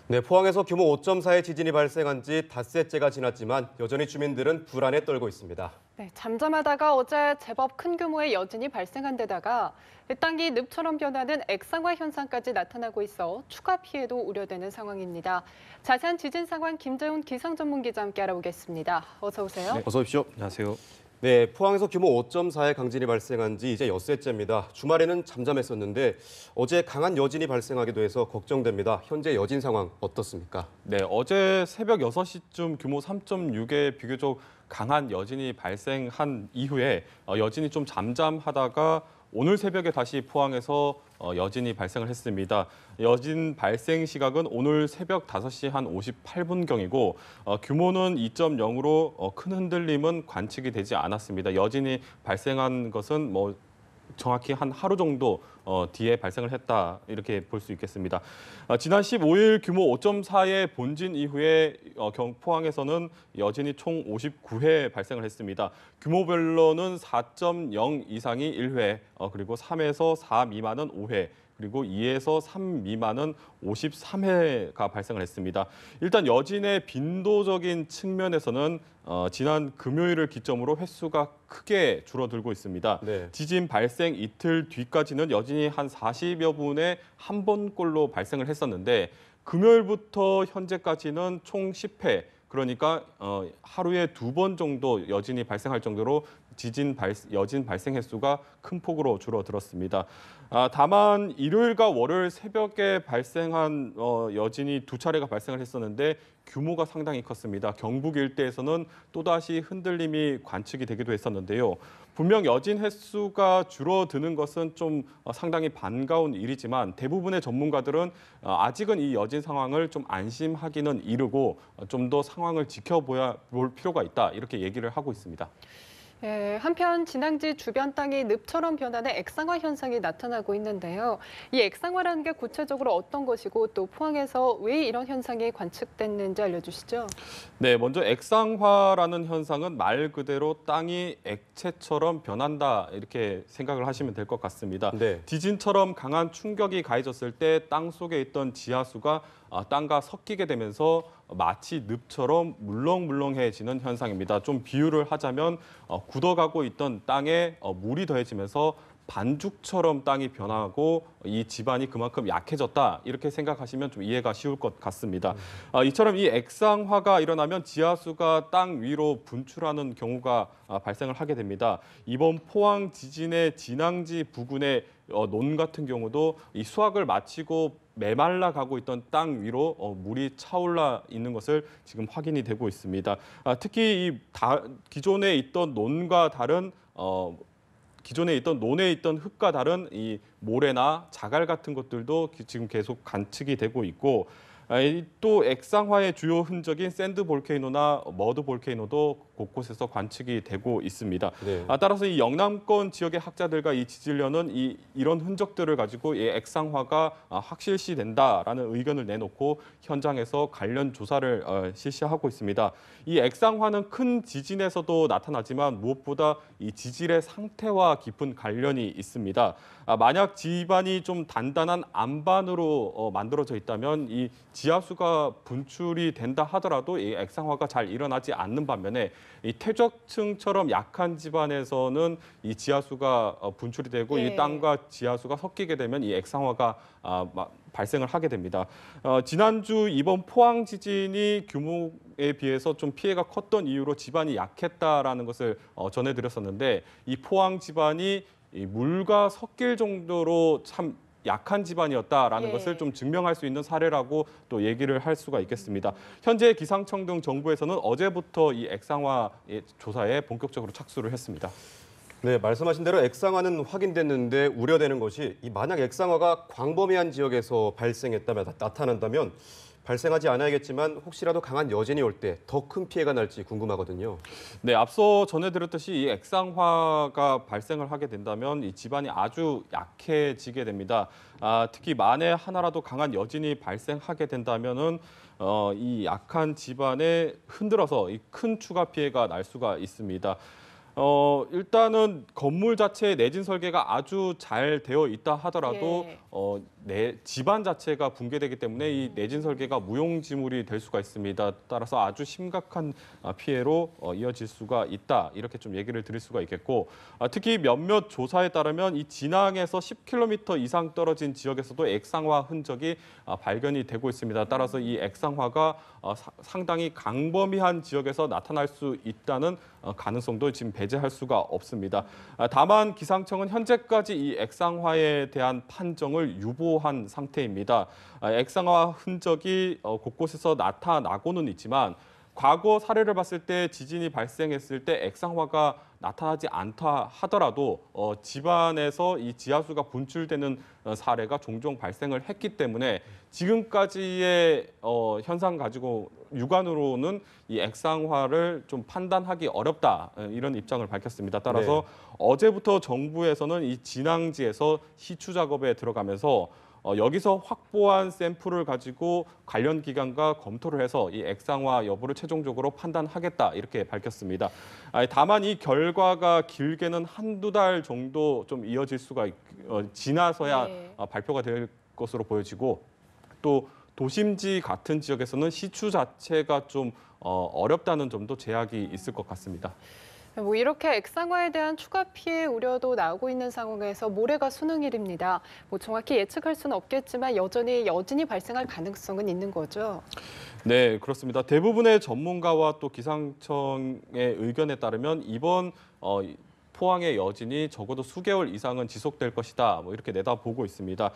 네, 포항에서 규모 5.4의 지진이 발생한 지 닷새째가 지났지만 여전히 주민들은 불안에 떨고 있습니다. 네, 잠잠하다가 어제 제법 큰 규모의 여진이 발생한 데다가 땅이 늪처럼 변하는 액상화 현상까지 나타나고 있어 추가 피해도 우려되는 상황입니다. 자세한 지진 상황 김재훈 기상전문기자 함께 알아보겠습니다. 어서 오세요. 네, 어서 오십시오. 안녕하세요. 네, 포항에서 규모 5.4의 강진이 발생한 지 이제 엿새째입니다. 주말에는 잠잠했었는데 어제 강한 여진이 발생하기도 해서 걱정됩니다. 현재 여진 상황 어떻습니까? 네, 어제 새벽 6시쯤 규모 3.6의 비교적 강한 여진이 발생한 이후에 여진이 좀 잠잠하다가 오늘 새벽에 다시 포항에서 여진이 발생을 했습니다. 여진 발생 시각은 오늘 새벽 5시 한 58분경이고 규모는 2.0으로 큰 흔들림은 관측이 되지 않았습니다. 여진이 발생한 것은 정확히 한 하루 정도 뒤에 발생을 했다 이렇게 볼 수 있겠습니다. 지난 15일 규모 5.4의 본진 이후에 포항에서는 여진이 총 59회 발생을 했습니다. 규모별로는 4.0 이상이 1회, 그리고 3에서 4 미만은 5회, 그리고 2에서 3 미만은 53회가 발생을 했습니다. 일단 여진의 빈도적인 측면에서는 지난 금요일을 기점으로 횟수가 크게 줄어들고 있습니다. 네. 지진 발생 이틀 뒤까지는 여진이 한 40여 분에 한 번꼴로 발생을 했었는데 금요일부터 현재까지는 총 10회, 그러니까 하루에 2번 정도 여진이 발생할 정도로 여진 발생 횟수가 큰 폭으로 줄어들었습니다. 다만 일요일과 월요일 새벽에 발생한 여진이 2차례가 발생을 했었는데 규모가 상당히 컸습니다. 경북 일대에서는 또다시 흔들림이 관측이 되기도 했었는데요. 분명 여진 횟수가 줄어드는 것은 좀 상당히 반가운 일이지만 대부분의 전문가들은 아직은 이 여진 상황을 좀 안심하기는 이르고 좀 더 상황을 지켜볼 필요가 있다 이렇게 얘기를 하고 있습니다. 네, 한편 진앙지 주변 땅이 늪처럼 변하는 액상화 현상이 나타나고 있는데요. 이 액상화라는 게 구체적으로 어떤 것이고 또 포항에서 왜 이런 현상이 관측됐는지 알려주시죠. 네, 먼저 액상화라는 현상은 말 그대로 땅이 액체처럼 변한다 이렇게 생각을 하시면 될 것 같습니다. 네. 지진처럼 강한 충격이 가해졌을 때 땅 속에 있던 지하수가 땅과 섞이게 되면서 마치 늪처럼 물렁물렁해지는 현상입니다. 좀 비유를 하자면 굳어가고 있던 땅에 물이 더해지면서 반죽처럼 땅이 변하고 이 지반이 그만큼 약해졌다 이렇게 생각하시면 좀 이해가 쉬울 것 같습니다. 이처럼 이 액상화가 일어나면 지하수가 땅 위로 분출하는 경우가 발생을 하게 됩니다. 이번 포항 지진의 진앙지 부근의 논 같은 경우도 이 수확을 마치고 메말라 가고 있던 땅 위로 물이 차올라 있는 것을 지금 확인이 되고 있습니다. 특히 기존에 있던 논과 다른 기존에 있던 논에 있던 흙과 다른 이 모래나 자갈 같은 것들도 지금 계속 관측이 되고 있고 또 액상화의 주요 흔적인 샌드 볼케이노나 머드 볼케이노도 곳곳에서 관측이 되고 있습니다. 네. 따라서 이 영남권 지역의 학자들과 이 지질련은 이런 흔적들을 가지고 이 액상화가 확실시된다라는 의견을 내놓고 현장에서 관련 조사를 실시하고 있습니다. 이 액상화는 큰 지진에서도 나타나지만 무엇보다 이 지질의 상태와 깊은 관련이 있습니다. 만약 지반이 좀 단단한 안반으로 만들어져 있다면 이 지하수가 분출이 된다 하더라도 이 액상화가 잘 일어나지 않는 반면에 이 퇴적층처럼 약한 지반에서는 이 지하수가 분출이 되고 이 땅과 지하수가 섞이게 되면 이 액상화가 발생을 하게 됩니다. 지난주 이번 포항 지진이 규모에 비해서 좀 피해가 컸던 이유로 지반이 약했다라는 것을 전해드렸었는데 이 포항 지반이 이 물과 섞일 정도로 참 약한 지반이었다라는 것을 좀 증명할 수 있는 사례라고 또 얘기를 할 수가 있겠습니다. 현재 기상청 등 정부에서는 어제부터 이 액상화 조사에 본격적으로 착수를 했습니다. 네, 말씀하신 대로 액상화는 확인됐는데 우려되는 것이 만약 액상화가 광범위한 지역에서 발생했다면 나타난다면 발생하지 않아야겠지만 혹시라도 강한 여진이 올 때 더 큰 피해가 날지 궁금하거든요. 네, 앞서 전해드렸듯이 이 액상화가 발생을 하게 된다면 이 지반이 아주 약해지게 됩니다. 특히 만에 하나라도 강한 여진이 발생하게 된다면은 이 약한 지반에 흔들어서 이 큰 추가 피해가 날 수가 있습니다. 일단은 건물 자체의 내진 설계가 아주 잘 되어 있다 하더라도 집안 자체가 붕괴되기 때문에 이 내진 설계가 무용지물이 될 수가 있습니다. 따라서 아주 심각한 피해로 이어질 수가 있다. 이렇게 좀 얘기를 드릴 수가 있겠고, 특히 몇몇 조사에 따르면 이 진앙에서 10km 이상 떨어진 지역에서도 액상화 흔적이 발견이 되고 있습니다. 따라서 이 액상화가 상당히 강범위한 지역에서 나타날 수 있다는 가능성도 지금 배제할 수가 없습니다. 다만 기상청은 현재까지 이 액상화에 대한 판정을 유보한 상태입니다. 액상화 흔적이 곳곳에서 나타나고는 있지만 과거 사례를 봤을 때 지진이 발생했을 때 액상화가 나타나지 않다 하더라도 집안에서 이 지하수가 분출되는 사례가 종종 발생을 했기 때문에 지금까지의 현상 가지고 육안으로는 이 액상화를 좀 판단하기 어렵다 이런 입장을 밝혔습니다. 따라서 어제부터 정부에서는 이 진앙지에서 시추 작업에 들어가면서 여기서 확보한 샘플을 가지고 관련 기관과 검토를 해서 이 액상화 여부를 최종적으로 판단하겠다 이렇게 밝혔습니다. 다만 이 결과가 길게는 한두 달 정도 좀 이어질 수가 지나서야 발표가 될 것으로 보여지고 또 도심지 같은 지역에서는 시추 자체가 좀 어렵다는 점도 제약이 있을 것 같습니다. 뭐 이렇게 액상화에 대한 추가 피해 우려도 나오고 있는 상황에서 모레가 수능일입니다. 뭐 정확히 예측할 수는 없겠지만 여전히 여진이 발생할 가능성은 있는 거죠. 네, 그렇습니다. 대부분의 전문가와 또 기상청의 의견에 따르면 이번 포항의 여진이 적어도 수개월 이상은 지속될 것이다. 뭐 이렇게 내다보고 있습니다.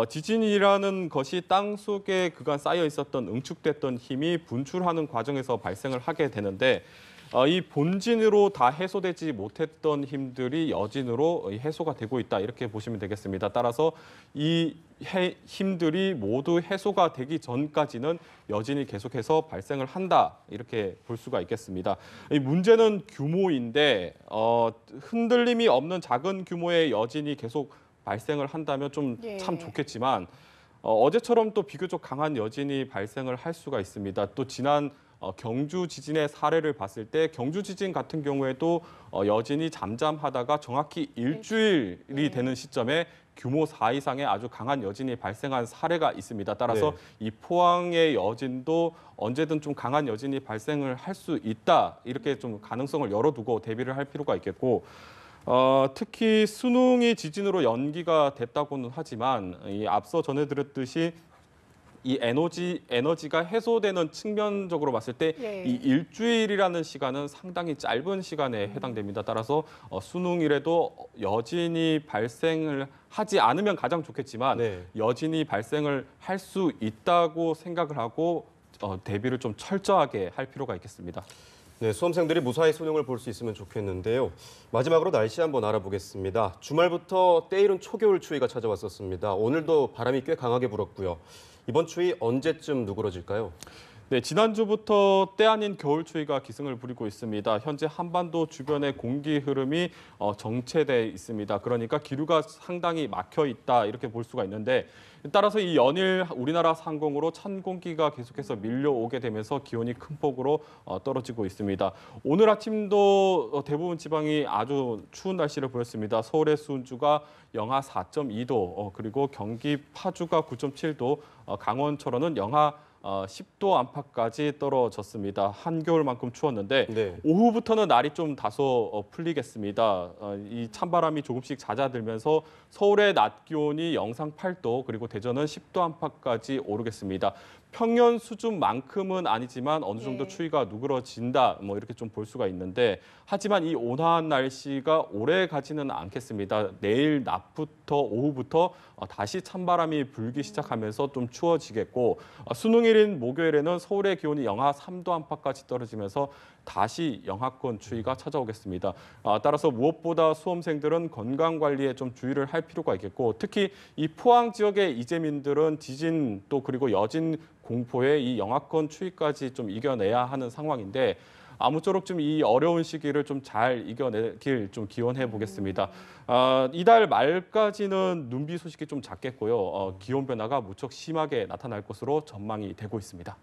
지진이라는 것이 땅 속에 그간 쌓여 있었던 응축됐던 힘이 분출하는 과정에서 발생을 하게 되는데 이 본진으로 다 해소되지 못했던 힘들이 여진으로 해소가 되고 있다. 이렇게 보시면 되겠습니다. 따라서 이 힘들이 모두 해소가 되기 전까지는 여진이 계속해서 발생을 한다. 이렇게 볼 수가 있겠습니다. 이 문제는 규모인데 흔들림이 없는 작은 규모의 여진이 계속 발생을 한다면 좀 참 좋겠지만 어제처럼 또 비교적 강한 여진이 발생을 할 수가 있습니다. 또 지난 경주 지진의 사례를 봤을 때 경주 지진 같은 경우에도 여진이 잠잠하다가 정확히 일주일이 되는 시점에 규모 4 이상의 아주 강한 여진이 발생한 사례가 있습니다. 따라서 이 포항의 여진도 언제든 좀 강한 여진이 발생을 할 수 있다. 이렇게 좀 가능성을 열어두고 대비를 할 필요가 있겠고 특히 수능이 지진으로 연기가 됐다고는 하지만 이 앞서 전해드렸듯이 이 에너지가 해소되는 측면적으로 봤을 때 이 일주일이라는 시간은 상당히 짧은 시간에 해당됩니다. 따라서 수능일에도 여진이 발생을 하지 않으면 가장 좋겠지만 여진이 발생을 할 수 있다고 생각을 하고 대비를 좀 철저하게 할 필요가 있겠습니다. 네, 수험생들이 무사히 수능을 볼 수 있으면 좋겠는데요. 마지막으로 날씨 한번 알아보겠습니다. 주말부터 때이른 초겨울 추위가 찾아왔었습니다. 오늘도 바람이 꽤 강하게 불었고요. 이번 추위 언제쯤 누그러질까요? 네, 지난주부터 때 아닌 겨울 추위가 기승을 부리고 있습니다. 현재 한반도 주변의 공기 흐름이 정체돼 있습니다. 그러니까 기류가 상당히 막혀 있다 이렇게 볼 수가 있는데 따라서 이 연일 우리나라 상공으로 찬 공기가 계속해서 밀려오게 되면서 기온이 큰 폭으로 떨어지고 있습니다. 오늘 아침도 대부분 지방이 아주 추운 날씨를 보였습니다. 서울의 수은주가 영하 4.2도, 그리고 경기 파주가 9.7도, 강원 철원은 영하 10도 안팎까지 떨어졌습니다. 한겨울만큼 추웠는데 오후부터는 날이 좀 다소 풀리겠습니다. 이 찬바람이 조금씩 잦아들면서 서울의 낮 기온이 영상 8도 그리고 대전은 10도 안팎까지 오르겠습니다. 평년 수준만큼은 아니지만 어느 정도 추위가 누그러진다 뭐 이렇게 좀 볼 수가 있는데 하지만 이 온화한 날씨가 오래 가지는 않겠습니다. 내일 낮부터 오후부터 다시 찬바람이 불기 시작하면서 좀 추워지겠고 수능일인 목요일에는 서울의 기온이 영하 3도 안팎까지 떨어지면서 다시 영하권 추위가 찾아오겠습니다. 따라서 무엇보다 수험생들은 건강 관리에 좀 주의를 할 필요가 있겠고 특히 이 포항 지역의 이재민들은 지진 또 그리고 여진 공포에 이 영하권 추위까지 좀 이겨내야 하는 상황인데 아무쪼록 좀 이 어려운 시기를 좀 잘 이겨내길 좀 기원해 보겠습니다. 이달 말까지는 눈비 소식이 좀 작겠고요. 기온 변화가 무척 심하게 나타날 것으로 전망이 되고 있습니다.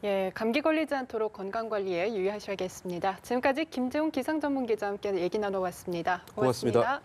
예, 감기 걸리지 않도록 건강 관리에 유의하셔야겠습니다. 지금까지 김재훈 기상전문기자와 함께 얘기 나눠봤습니다. 고맙습니다.